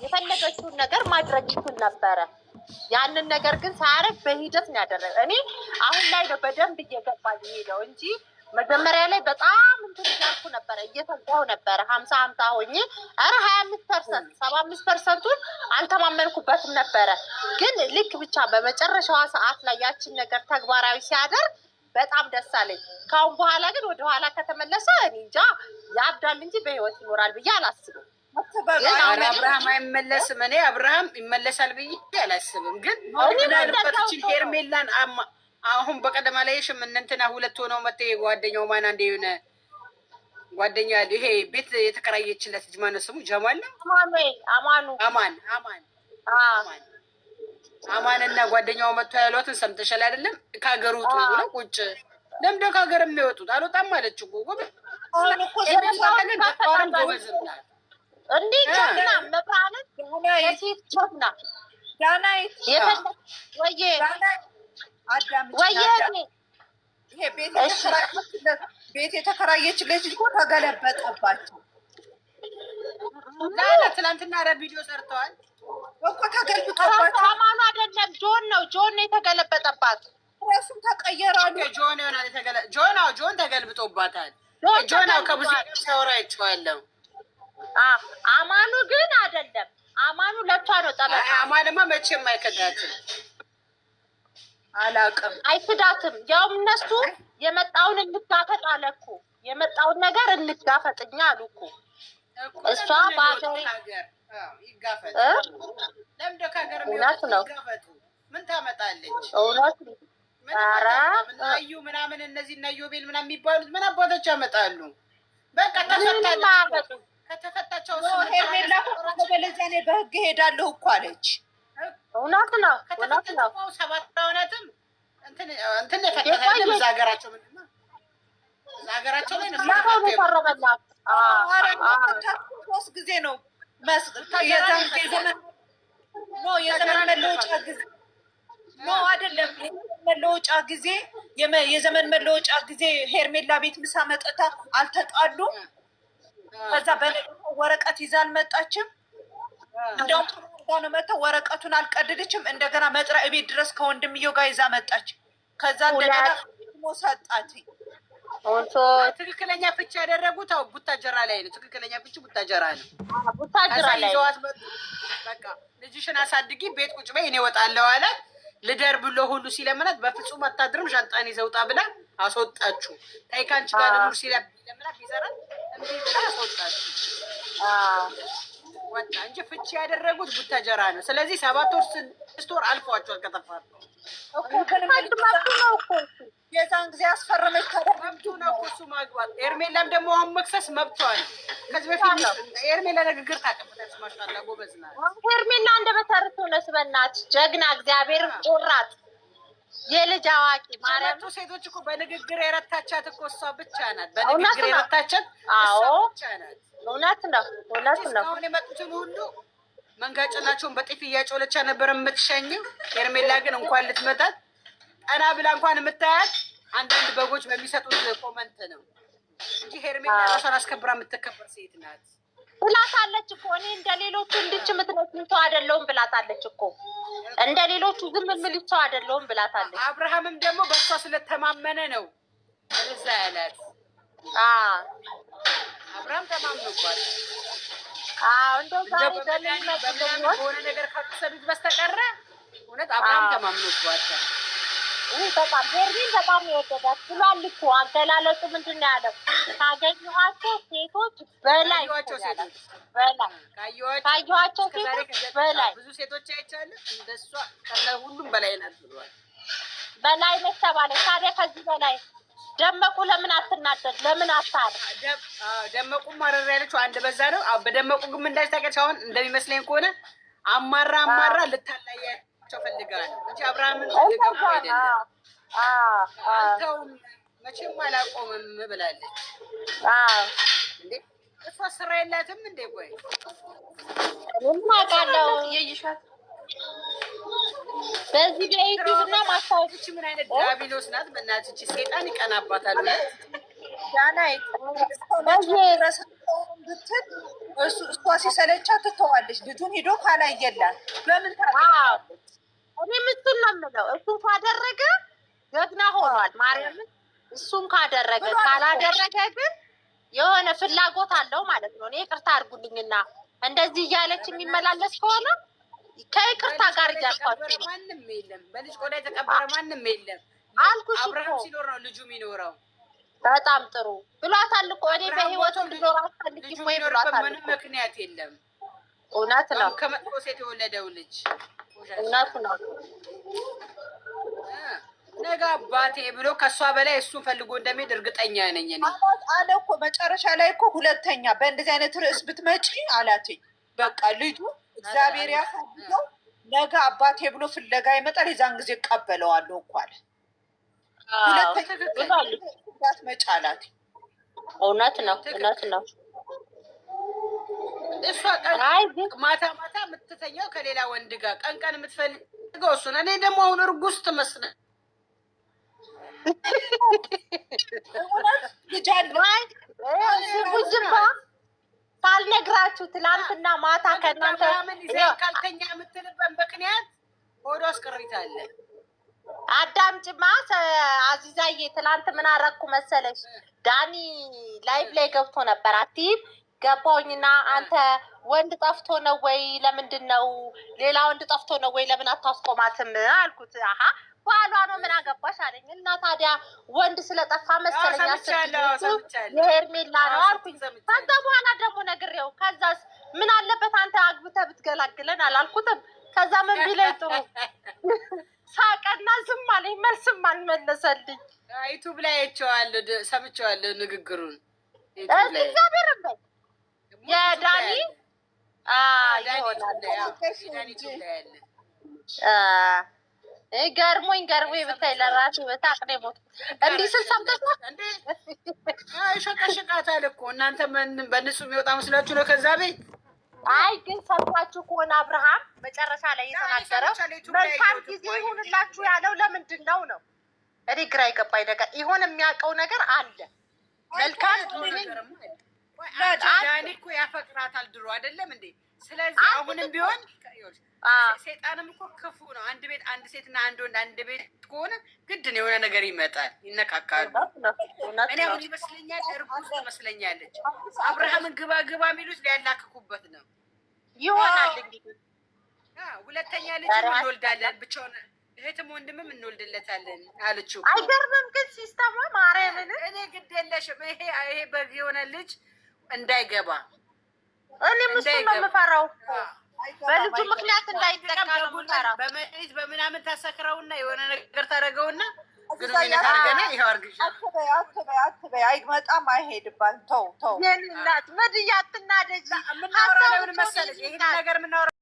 የፈለገችውን ነገር ማድረግ ይችል ነበረ። ያንን ነገር ግን ሳያረግ በሂደት ነው ያደረገ። እኔ አሁን ላይ ነው በደንብ እየገባኝ ሄደው እንጂ መጀመሪያ ላይ በጣም እንትን እያልኩ ነበረ፣ እየተጓው ነበረ 50-50 ሆኜ 25% 75%ቱን አልተማመንኩበትም ነበረ። ግን ልክ ብቻ በመጨረሻዋ ሰዓት ላይ ያችን ነገር ተግባራዊ ሲያደርግ በጣም ደስ አለኝ። ካሁን በኋላ ግን ወደኋላ ከተመለሰ እኔ እንጃ ያብዳል እንጂ በህይወት ይኖራል ብዬ አላስብም። አብርሃም አይመለስም። እኔ አብርሃም ይመለሳል ብዬ አላስብም። ግን ምናልባትችን ሄርሜላን አሁን በቀደማ ላይ እንትና ሁለት ሆነው መጤ ጓደኛው ማን አንዴ የሆነ ጓደኛ ይሄ ቤት የተከራየችለት ልጅ ማነው ስሙ? ጀማል አማን እና ጓደኛው መጥቶ ያሏትን ሰምተሻል አይደለም? ከሀገር ውጡ ብሎ ቁጭ ለምንድነው ከሀገር የሚወጡት? አልወጣም አለች እኮ ጎበዝ። እንዴ ጀግና መብራንን የሴት ጀግና ቤት የተከራየችለት እኮ ተገለበጠባቸው። ትናንትና ቪዲዮ ሰርተዋል እኮ ተገልብጦባቸው። አማኑ አይደለም ጆን ነው የተገለበጠባት። እሱም ተቀየራሉ። ጆን ተገልብጦባታል። ጆን ከብዙ ሲያወራ አይቼዋለሁ። አማኑ ግን አይደለም። አማኑ ለቷ ነው ጠበቃ። አማንማ መቼም አይከዳትም። አላውቅም አይክዳትም። ያውም እነሱ የመጣውን እንጋፈጥ አለ እኮ የመጣውን ነገር እንጋፈጥኛ አሉ እኮ። እሷ በሀገር ይጋፈጥ ለምደ ከሀገር ነው ምን ታመጣለች? እውነት አዩ ምናምን እነዚህ እና ዮቤል ምናምን የሚባሉት ምን አባቶች ያመጣሉ? በቃ ከተፈታቸው ሄርሜላ በለዚያ እኔ በህግ ሄዳለሁ እኮ አለች። እውነት ነው። ሰባት እውነትም እንትን የፈጠረ እዛ ሀገራቸው ምንድን ነው እዛ ሀገራቸው ላይ ነው ተረበላት። ሶስት ጊዜ ነው የዘመን መለወጫ ጊዜ አይደለም መለወጫ ጊዜ የዘመን መለወጫ ጊዜ ሄርሜላ ቤት ምሳ መጠታ አልተጣሉም። ከዛ ወረቀት ይዛ አልመጣችም። እንደውም ነው መተው ወረቀቱን አልቀደደችም። እንደገና መጥሪያ ቤት ድረስ ከወንድምየው ጋር ይዛ መጣች። ከዛ እንደገና ሰጣት። ትክክለኛ ፍቺ ያደረጉት ቡታጀራ ላይ ነው። ትክክለኛ ፍቺ ቡታጀራ ነው። ቡታጀራ ላይ በቃ ልጅሽን አሳድጊ ቤት ቁጭ በይ እኔ እወጣለሁ አለ። ልደር ብሎ ሁሉ ሲለምናት በፍጹም አታድርም ሻንጣን ይዘውጣ ብላ አስወጣችሁ። ታይካንች ጋር ለሙር ሲለምናት ይዘራል እንዴ ብላ አስወጣችሁ። ወጣ እንጂ ፍቺ ያደረጉት ቡታጀራ ነው። ስለዚህ 7 ወር 6 ወር አልፏቸዋል ከተፋቱ የዛን ጊዜ አስፈረመች። መብቱ ነው እሱ ማግባት። ኤርሜላም ደግሞ አሁን መክሰስ መብቷል። ከዚህ በፊት ኤርሜላ ንግግር ታቀምጣለች። ማሻአላ ጎበዝ ናት ኤርሜላ። እንደ በተርቱ ነስ በእናትሽ ጀግና እግዚአብሔር ቆራጥ የልጅ አዋቂ ማርያም። ሴቶች እኮ በንግግር የረታቻት እኮ እሷ ብቻ ናት። በንግግር የረታቻት እሷ ብቻ ናት። እውነት ነው። አሁን የመጡትን ሁሉ መንጋጭናቸውን በጤፍ እያጮለቻ ነበር የምትሸኘው። ኤርሜላ ግን እንኳን ልትመጣት ቀና ብላ እንኳን የምታያት አንዳንድ በጎች በሚሰጡት ኮመንት ነው እንጂ ሄርሜላ ራሷን አስከብራ የምትከበር ሴት ናት ብላታለች እኮ። እኔ እንደ ሌሎቹ እንድች የምትመስል ሰው አይደለሁም ብላታለች እኮ። እንደ ሌሎቹ ዝም የምል ሰው አይደለሁም ብላታለች። አብርሃምም ደግሞ በእሷ ስለተማመነ ነው እዛ ያላት። አብርሃም ተማምኖባት እንደው ዛሬ በሆነ ነገር ካልተሰዱት በስተቀረ እውነት አብርሃም ተማምኖባታል። በጣም ሄርሜን በጣም የወደዳት ብሏል እኮ። አገላለጹ ምንድን ነው ያለው? ካገኘኋቸው ሴቶች በላይ ካየኋቸው ሴቶች በላይ ብዙ ሴቶች አይቻለሁ። እንደሷ ከሁሉም በላይ ናት ብሏል። በላይ ነች ተባለች። ታዲያ ከዚህ በላይ ደመቁ ለምን አትናደድ? ለምን አታል? ደመቁ ማረር ያለችው አንድ በዛ ነው። በደመቁ ግን እንዳች ታውቂያለሽ፣ አሁን እንደሚመስለኝ ከሆነ አማራ ፈልጋቸው ፈልጋ ነው እንጂ አብርሃምን ፈልገው አይደለም። አንተውም መቼም አላቆምም ብላለች። እንዴ እሷ ስራ የላትም እንዴ? ቆይ ምን አውቃለሁ እየይሻት በዚህ በዩቲዩብ እና ማስታወቂያዎች ምን አይነት ዳቢሎስ ናት? በእናትሽ ሰይጣን ይቀናባታል። ብትል እሷ ሲሰለቻ ትተዋለች። ልጁን ሂዶ ካላየላት በምን ታገኛለች? እኔም እሱን ነው የምለው። እሱን ካደረገ ጀግና ሆኗል። ማርያምን እሱን ካደረገ፣ ካላደረገ ግን የሆነ ፍላጎት አለው ማለት ነው። እኔ ይቅርታ አድርጉልኝና እንደዚህ እያለች የሚመላለስ ከሆነ ከይቅርታ ጋር እያልኳችሁ ማንም የለም። በልጅ ቆዳ የተቀበረ ማንም የለም አልኩሽ። አብርሃም ሲኖር ነው ልጁ የሚኖረው። በጣም ጥሩ ብሏታል እኮ እኔ በህይወቱ እንድኖር አልፈልግም ወይ ብሏታል። ምንም ምክንያት የለም። እውነት ነው። ከመጥፎ ሴት የወለደው ልጅ እውነት ነው። ነገ አባቴ ብሎ ከእሷ በላይ እሱን ፈልጎ እንደሚሄድ እርግጠኛ ነኝ። እኔ አለ እኮ መጨረሻ ላይ እኮ ሁለተኛ በእንደዚህ አይነት ርዕስ ብትመጪ አላትኝ። በቃ ልጁ እግዚአብሔር ያሳድገው፣ ነገ አባቴ ብሎ ፍለጋ ይመጣል፣ የዛን ጊዜ እቀበለዋለሁ እኮ አለ። ሁለተኛ መጪ አላት። እውነት ነው። እውነት ነው። እሷ ማታ ማታ የምትተኛው ከሌላ ወንድ ጋር፣ ቀን ቀን የምትፈልገው እሱን። እኔ ደግሞ አሁን እርጉዝ ትመስላለች። ጉጅባ ሳልነግራችሁ ትላንትና ማታ ከእናንተ ካልተኛ የምትልበት ምክንያት ሆዶ አስቀሪታለ። አዳምጪማ አዚዛዬ፣ ትላንት ምን አረኩ መሰለሽ? ዳኒ ላይቭ ላይ ገብቶ ነበር። አትይም ገባሁኝና አንተ ወንድ ጠፍቶ ነው ወይ? ለምንድን ነው ሌላ ወንድ ጠፍቶ ነው ወይ? ለምን አታስቆማትም አልኩት። አሀ ባሏ ነው ምን አገባሽ አለኝ። እና ታዲያ ወንድ ስለጠፋ መሰለኝ የሄርሜላ ነው አልኩኝ። ከዛ በኋላ ደግሞ ነግሬው፣ ከዛስ ምን አለበት አንተ አግብተህ ብትገላግለን አላልኩትም። ከዛ ምን ቢለኝ ጥሩ ሳቀና ዝም አለኝ። መልስም አልመለሰልኝ። ዩቱብ ላይ አይቼዋለሁ፣ ሰምቼዋለሁ ንግግሩን። እግዚአብሔር ይመስገን የዳኒ ይሆናል ገርሞኝ ብታይ ለራሴ በታቅኔ ሞት እንዲህ ስል ሰምተሽ ነው እንዴ? ሸቀሽቃታል እኮ እናንተ በንጹህ የሚወጣ መስላችሁ ነው ከዛ ቤት። አይ ግን ሰምታችሁ ከሆነ አብርሃም መጨረሻ ላይ የተናገረው መልካም ጊዜ ይሁንላችሁ ያለው ለምንድን ነው ነው? እኔ ግራ የገባኝ ነገር ይሆን የሚያውቀው ነገር አለ። መልካም ዳኒ እኮ ያፈቅራታል ድሮ አይደለም እንዴ? ስለዚህ አሁንም ቢሆን ሴጣንም እኮ ክፉ ነው። አንድ ቤት አንድ ሴትና አንድ ወንድ አንድ ቤት ከሆነ ግድ ነው የሆነ ነገር ይመጣል፣ ይነካካሉ። እኔ አሁን ይመስለኛል እርጉዝ ትመስለኛለች። አብርሃምን ግባ ግባ የሚሉት ሊያላክኩበት ነው ይሆናል እንግዲህ። ሁለተኛ ልጅ እንወልዳለን፣ ብቻውን እህትም ወንድምም እንወልድለታለን አለችው። አይገርምም? ግን ሲስተሙ ማርያምን እኔ ግድ የለሽም ይሄ በግ የሆነ ልጅ እንዳይገባ እኔም እሱን ነው የምፈራው። በልጁ ምክንያት እንዳይጠቀም ነው የምፈራው። በመሬት በምናምን ታሰክረውና የሆነ ነገር ታደርገውና ግንኙነት አድርገና ይኸው አርግሻ አትበይ። አይመጣም፣ አይሄድባል። ተው የእናት መድያ አትናደጂ። የምናወራው ለምን መሰለሽ ይሄን ነገር የምናወራው